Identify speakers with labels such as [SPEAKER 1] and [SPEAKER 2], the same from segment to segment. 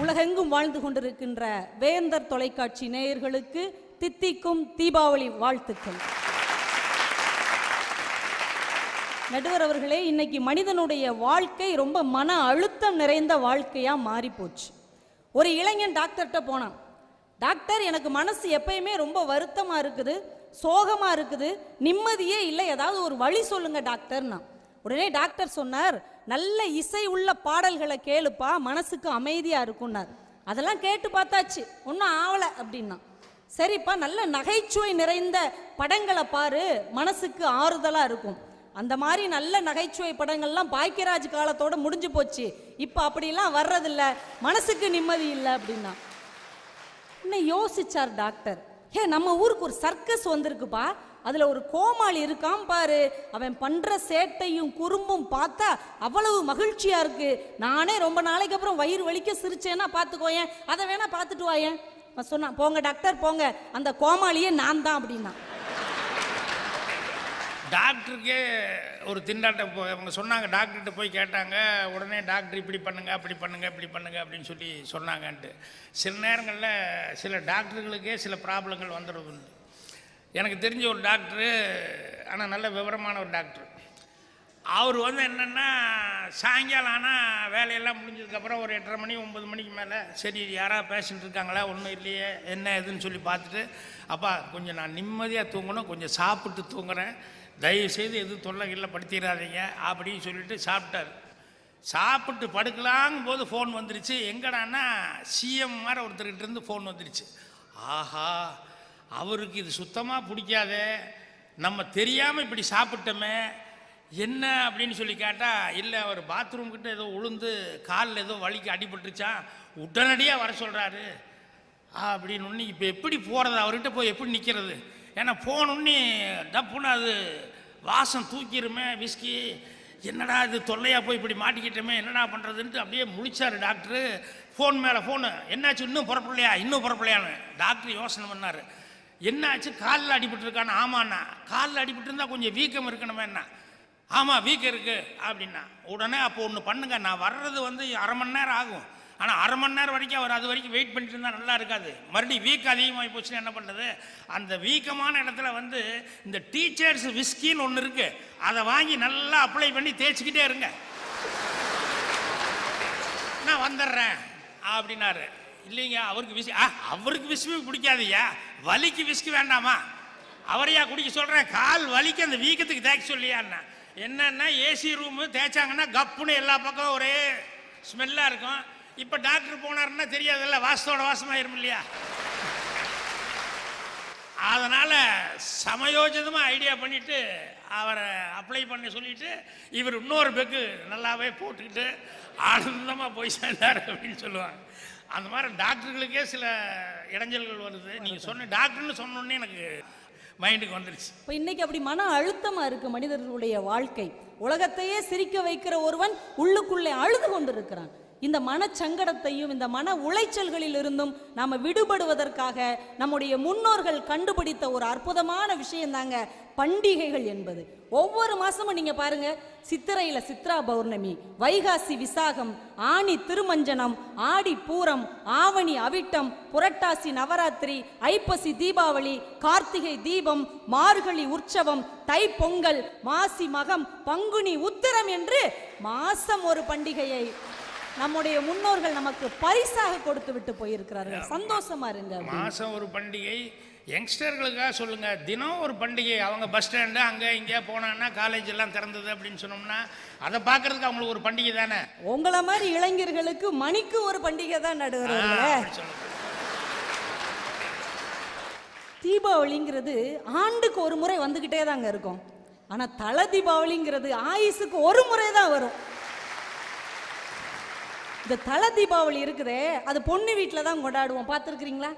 [SPEAKER 1] உலகெங்கும் வாழ்ந்து கொண்டிருக்கின்ற வேந்தர் தொலைக்காட்சி நேயர்களுக்கு தித்திக்கும் தீபாவளி வாழ்த்துக்கள். நடுவர் அவர்களே, இன்னைக்கு மனிதனுடைய வாழ்க்கை ரொம்ப மன அழுத்தம் நிறைந்த வாழ்க்கையா மாறி போச்சு. ஒரு இளைஞன் டாக்டர்கிட்ட போனான். டாக்டர், எனக்கு மனசு எப்பயுமே ரொம்ப வருத்தமா இருக்குது, சோகமா இருக்குது, நிம்மதியே இல்லை, ஏதாவது ஒரு வழி சொல்லுங்க டாக்டர்னா. உடனே டாக்டர் சொன்னார், நல்ல இசை உள்ள பாடல்களை கேளுப்பா, மனசுக்கு அமைதியா இருக்கும்னார். அதெல்லாம் கேட்டு பார்த்தாச்சு, ஒன்றும் ஆவலை அப்படின்னா. சரிப்பா, நல்ல நகைச்சுவை நிறைந்த படங்களை பாரு, மனசுக்கு ஆறுதலா இருக்கும். அந்த மாதிரி நல்ல நகைச்சுவை படங்கள்லாம் பாக்கியராஜ் காலத்தோட முடிஞ்சு போச்சு, இப்போ அப்படிலாம் வர்றதில்ல, மனசுக்கு நிம்மதி இல்லை அப்படின்னா. இன்னும் யோசிச்சார் டாக்டர். நம்ம ஊருக்கு ஒரு சர்க்கஸ் வந்திருக்குப்பா, அதுல ஒரு கோமாளி இருக்கான் பாரு, அவன் பண்ற சேட்டையும் குறும்பும் பார்த்தா அவ்வளவு மகிழ்ச்சியா இருக்கு. நானே ரொம்ப நாளைக்கு அப்புறம் வயிறு வலிக்க சிரிச்சேன்னா பார்த்துக்கோயேன், அதை வேணா பார்த்துட்டு வாயேன். சொன்னான், போங்க டாக்டர் போங்க, அந்த கோமாளியே நான் தான் அப்படின்னா.
[SPEAKER 2] டாக்டருக்கே ஒரு திண்டாட்டம். அவங்க சொன்னாங்க, டாக்டர்கிட்ட போய் கேட்டாங்க. உடனே டாக்டர் இப்படி பண்ணுங்க, அப்படி பண்ணுங்க, இப்படி பண்ணுங்க அப்படின்னு சொல்லி சொன்னாங்கன்ட்டு. சில நேரங்களில் சில டாக்டர்களுக்கே சில ப்ராப்ளங்கள் வந்துடுது. எனக்கு தெரிஞ்ச ஒரு டாக்டரு, ஆனால் நல்ல விவரமான ஒரு டாக்டர். அவர் என்னென்னா, சாயங்காலம் ஆனால் வேலையெல்லாம் முடிஞ்சதுக்கப்புறம் ஒரு 8:30 மணி 9 மணிக்கு மேலே, சரி யாராவது பேஷண்ட் இருக்காங்களா, ஒன்றும் இல்லையே, என்ன எதுன்னு சொல்லி பார்த்துட்டு, அப்பா கொஞ்சம் நான் நிம்மதியாக தூங்கணும், கொஞ்சம் சாப்பிட்டு தூங்குறேன், தயவுசெய்து எதுவும் தொல்லைகளில் படுத்திடாதீங்க அப்படின்னு சொல்லிட்டு சாப்பிட்டார். சாப்பிட்டு படுக்கலாங்கும் போது ஃபோன் வந்துருச்சு. எங்கடான்னா, சிஎம் மாதிரி ஒருத்தர்கிட்ட இருந்து ஃபோன் வந்துருச்சு. ஆஹா, அவருக்கு இது சுத்தமாக பிடிக்காதே, நம்ம தெரியாமல் இப்படி சாப்பிட்டோமே, என்ன அப்படின்னு சொல்லி கேட்டால், இல்லை அவர் பாத்ரூம் கிட்ட ஏதோ உளுந்து காலில் ஏதோ வலிக்கு அடிபட்டுருச்சான், உடனடியாக வர சொல்கிறாரு அப்படின்னு. ஒன்று இப்போ எப்படி போகிறது, அவர்கிட்ட போய் எப்படி நிற்கிறது? ஏன்னா போனோன்னே டப்புன்னு அது வாசம் தூக்கிடுமே விஸ்கி, என்னடா இது தொல்லையாக போய் இப்படி மாட்டிக்கிட்டோமே, என்னடா பண்ணுறதுன்ட்டு அப்படியே முழிச்சார் டாக்டரு. ஃபோன் மேலே ஃபோனு, என்னாச்சு இன்னும் புறப்படலையா, இன்னும் புறப்படலையான்னு டாக்டர் யோசனை பண்ணார். என்னாச்சு, காலில் அடிபட்டுருக்கான்னு. ஆமாண்ணா, காலில் அடிபட்டுருந்தா கொஞ்சம் வீக்கம் இருக்கணுமே. என்ன, ஆமாம் வீக்கம் இருக்குது அப்படின்னா. உடனே அப்போ ஒன்று பண்ணுங்க, நான் வர்றது 1/2 மணி நேரம் ஆகும், ஆனால் 1/2 மணி நேரம் வரைக்கும் அவர் அது வரைக்கும் வெயிட் பண்ணிட்டு இருந்தால் நல்லா இருக்காது. மறுபடியும் வீக்கம் அதிகமாகி போச்சுன்னா என்ன பண்ணுறது? அந்த வீக்கமான இடத்துல இந்த டீச்சர்ஸ் விஸ்கின்னு ஒன்று இருக்குது, அதை வாங்கி நல்லா அப்ளை பண்ணி தேய்ச்சிக்கிட்டே இருங்க, நான் வந்துடுறேன் அப்படின்னாரு. இல்லைங்க, அவருக்கு விஸ்கி பிடிக்காதுயா, வலிக்கு விஸ்கி வேண்டாமா, அவரையா குடிக்க சொல்கிறேன், கால் வலிக்கு அந்த வீக்கத்துக்கு தேய்க்க சொல்லியான்னா. என்னன்னா, ஏசி ரூமு தேய்ச்சாங்கன்னா கப்புன்னு எல்லா பக்கம் ஒரே ஸ்மெல்லாக இருக்கும். இப்போ டாக்டர் போனாருன்னா தெரியாதுல்ல, வாசத்தோட வாசமாயிரும் இல்லையா? அதனால் சமயோஜிதமாக ஐடியா பண்ணிவிட்டு அவரை அப்ளை பண்ண சொல்லிவிட்டு, இவர் இன்னொரு பெக்கு நல்லாவே போட்டுக்கிட்டு ஆனந்தமாக போய் சேர்ந்தார் அப்படின்னு சொல்லுவாங்க. அந்த மாதிரி டாக்டர்களுக்கே சில இடைஞ்சல்கள் வருது. நீங்கள் சொன்ன டாக்டர்னு சொன்னோன்னே எனக்கு மைண்டுக்கு வந்துருச்சு.
[SPEAKER 1] இப்போ இன்னைக்கு அப்படி மன அழுத்தமாக இருக்குது மனிதர்களுடைய வாழ்க்கை. உலகத்தையே சிரிக்க வைக்கிற ஒருவன் உள்ளுக்குள்ளே அழுது கொண்டிருக்கிறான். இந்த மனச்சங்கடத்தையும் இந்த மன உளைச்சல்களில் இருந்தும் நாம் விடுபடுவதற்காக நம்முடைய முன்னோர்கள் கண்டுபிடித்த ஒரு அற்புதமான விஷயம் தாங்க பண்டிகைகள் என்பது. ஒவ்வொரு மாசமும் நீங்க பாருங்க, சித்திரையில சித்ரா பௌர்ணமி, வைகாசி விசாகம், ஆனி திருமஞ்சனம், ஆடி பூரம், ஆவணி அவிட்டம், புரட்டாசி நவராத்திரி, ஐப்பசி தீபாவளி, கார்த்திகை தீபம், மார்கழி உற்சவம், தை பொங்கல், மாசி மகம், பங்குனி உத்திரம் என்று மாசம் ஒரு பண்டிகையை நம்முடைய முன்னோர்கள் நமக்கு பரிசாக கொடுத்து விட்டு போயிருக்கிறார்கள். சந்தோஷமா இருங்க.
[SPEAKER 2] மாசம் ஒரு பண்டிகை, யங்ஸ்டர்களுக்காக சொல்லுங்க, தினம் ஒரு பண்டிகை. அவங்க பஸ் ஸ்டாண்டு அங்கே இங்கே போனாங்கன்னா, காலேஜ் எல்லாம் திறந்தது அப்படின்னு சொன்னோம்னா அதை பார்க்கறதுக்கு அவங்களுக்கு ஒரு பண்டிகை தானே.
[SPEAKER 1] உங்களை மாதிரி இளைஞர்களுக்கு மணிக்கு ஒரு பண்டிகை தான் நடுவர்களே. தீபாவளிங்கிறது ஆண்டுக்கு ஒரு முறை வந்துகிட்டே தாங்க இருக்கும். ஆனா தலை தீபாவளிங்கிறது ஆயுசுக்கு ஒரு முறை தான் வரும். இந்த தலை தீபாவளி இருக்குதே, அது பொண்ணு வீட்டில் தான் கொண்டாடுவோம், பார்த்துருக்கிறீங்களா?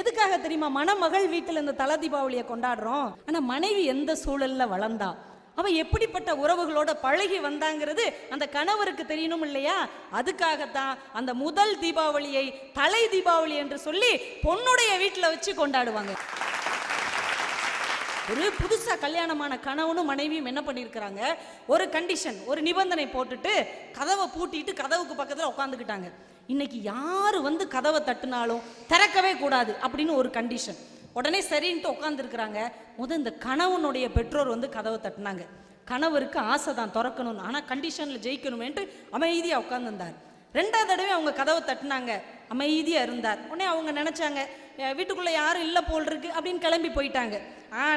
[SPEAKER 1] எதுக்காக தெரியுமா? மணமகள் வீட்டில் இந்த தலை தீபாவளியை கொண்டாடுறோம். ஆனால் மனைவி எந்த சூழலில் வளர்ந்தா, அவன் எப்படிப்பட்ட உறவுகளோட பழகி வந்தாங்கிறது அந்த கணவருக்கு தெரியணும் இல்லையா? அதுக்காகத்தான் அந்த முதல் தீபாவளியை தலை தீபாவளி என்று சொல்லி பொண்ணுடைய வீட்டில் வச்சு கொண்டாடுவாங்க. ஒரு புதுசா கல்யாணமான கணவனும் மனைவியும் என்ன பண்ணியிருக்கிறாங்க, ஒரு கண்டிஷன், ஒரு நிபந்தனை போட்டுட்டு கதவை பூட்டிட்டு கதவுக்கு பக்கத்தில் உட்காந்துக்கிட்டாங்க. இன்னைக்கு யாரு வந்து கதவை தட்டினாலும் திறக்கவே கூடாது அப்படின்னு ஒரு கண்டிஷன். உடனே சரின்ட்டு உட்காந்துருக்குறாங்க. இந்த கணவனுடைய பெற்றோர் வந்து கதவை தட்டினாங்க. கணவருக்கு ஆசை தான் திறக்கணும்னு, ஆனால் கண்டிஷனில் ஜெயிக்கணுமேன்ட்டு அமைதியாக உட்காந்துருந்தார். 2வது தடவை அவங்க கதவை தட்டினாங்க, அமைதியாக இருந்தார். உடனே அவங்க நினச்சாங்க வீட்டுக்குள்ளே யாரும் இல்லை போல் இருக்கு அப்படின்னு கிளம்பி போயிட்டாங்க.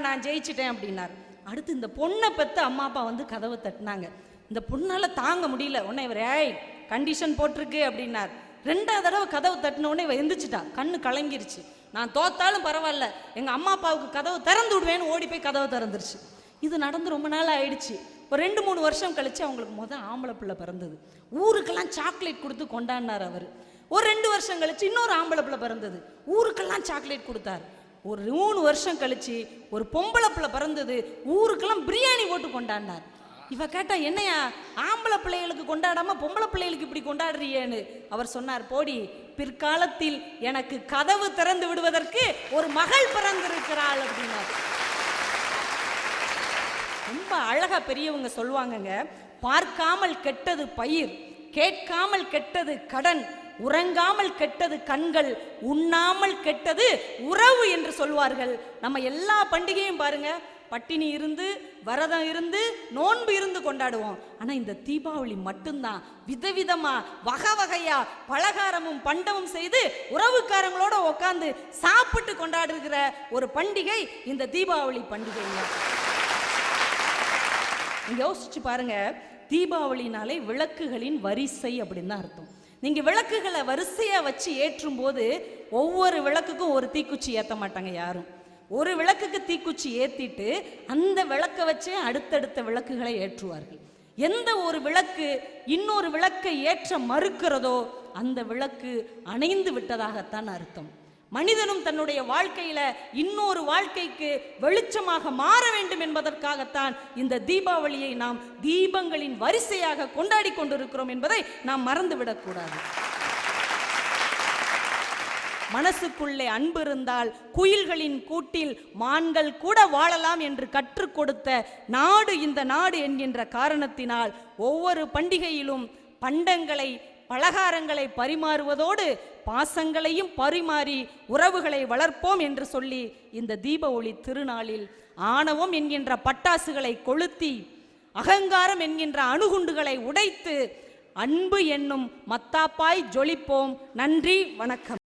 [SPEAKER 1] நான் ஜெயிச்சிட்டேன் அப்படின்னார். அடுத்து இந்த பொண்ணை பெற்ற அம்மா அப்பா வந்து கதவை தட்டினாங்க. இந்த பொண்ணால் தாங்க முடியல. உடனே இவர் கண்டிஷன் போட்டிருக்கு அப்படின்னார். 2வது தடவை கதவை தட்டின உடனே இவ எந்திரிச்சிட்டா, கண்ணு கலங்கிருச்சு. நான் தோத்தாலும் பரவாயில்ல, எங்கள் அம்மா அப்பாவுக்கு கதவை திறந்து விடுவேன்னு ஓடி போய் கதவை திறந்துருச்சு. இது நடந்து ரொம்ப நாள் ஆயிடுச்சு. ஒரு 2-3 வருஷம் கழிச்சு அவங்களுக்கு ஆம்பளை பிள்ளை பிறந்தது. ஊருக்கெல்லாம் சாக்லேட் கொடுத்து கொண்டாடினார் அவர். ஒரு 2 வருஷம் கழிச்சு இன்னொரு ஆம்பளை பிள்ளை பிறந்தது. ஊருக்கெல்லாம் சாக்லேட் கொடுத்தார். ஒரு 3 வருஷம் கழிச்சு ஒரு பொம்பளை பிள்ளை பிறந்தது. ஊருக்கெல்லாம் பிரியாணி போட்டு கொண்டாடினார். இவ கேட்டா, என்னையா ஆம்பளை பிள்ளைகளுக்கு கொண்டாடாம பொம்பளை பிள்ளைகளுக்கு இப்படி கொண்டாடுறியேன்னு. அவர் சொன்னார், போடி, பிற்காலத்தில் எனக்கு கதவு திறந்து விடுவதற்கு ஒரு மகள் பிறந்திருக்கிறாள் அப்படின்னாரு. ரொம்ப அழகா பெரியவங்க சொல்லுவாங்கங்க, பார்க்காமல் கெட்டது பயிர், கேட்காமல் கெட்டது கடன், உறங்காமல் கெட்டது கண்கள், உண்ணாமல் கெட்டது உறவு என்று சொல்வார்கள். நம்ம எல்லா பண்டிகையும் பாருங்க, பட்டினி இருந்து விரதம் இருந்து நோன்பு இருந்து கொண்டாடுவோம். ஆனா இந்த தீபாவளி மட்டும்தான் விதவிதமா வகை வகையா பலகாரமும் பண்டமும் செய்து உறவுக்காரங்களோட உட்கார்ந்து சாப்பிட்டு கொண்டாடுகிற ஒரு பண்டிகை இந்த தீபாவளி பண்டிகைங்க. யோசிச்சு பாருங்க, தீபாவளினாலே விளக்குகளின் வரிசை அப்படின்னு தான் அர்த்தம். நீங்க விளக்குகளை வரிசையா வச்சு ஏற்றும் போது ஒவ்வொரு விளக்குக்கும் ஒரு தீக்குச்சி ஏற்ற மாட்டாங்க யாரும். ஒரு விளக்குக்கு தீக்குச்சி ஏத்திட்டு அந்த விளக்கை வச்சே அடுத்தடுத்த விளக்குகளை ஏற்றுவார்கள். எந்த ஒரு விளக்கு இன்னொரு விளக்கை ஏற்ற மறுக்கிறதோ அந்த விளக்கு அணைந்து விட்டதாகத்தான் அர்த்தம். மனிதனும் தன்னுடைய வாழ்க்கையில இன்னொரு வாழ்க்கைக்கு வெளிச்சமாக மாற வேண்டும் என்பதற்காகத்தான் இந்த தீபாவளியை நாம் தீபங்களின் வரிசையாக கொண்டாடி கொண்டிருக்கிறோம் என்பதை நாம் மறந்துவிடக்கூடாது. மனசுக்குள்ளே அன்பு இருந்தால் குயில்களின் கூட்டில் மான்கள் கூட வாழலாம் என்று கற்றுக் கொடுத்த நாடு இந்த நாடு என்கின்ற காரணத்தினால் ஒவ்வொரு பண்டிகையிலும் பண்டங்களை பலகாரங்களை பரிமாறுவதோடு பாசங்களையும் பரிமாறி உறவுகளை வளர்ப்போம் என்று சொல்லி இந்த தீப ஒளி திருநாளில் ஆணவம் என்கின்ற பட்டாசுகளை கொளுத்தி அகங்காரம் என்கின்ற அணுகுண்டுகளை உடைத்து அன்பு என்னும் மத்தாப்பாய் ஜொலிப்போம். நன்றி, வணக்கம்.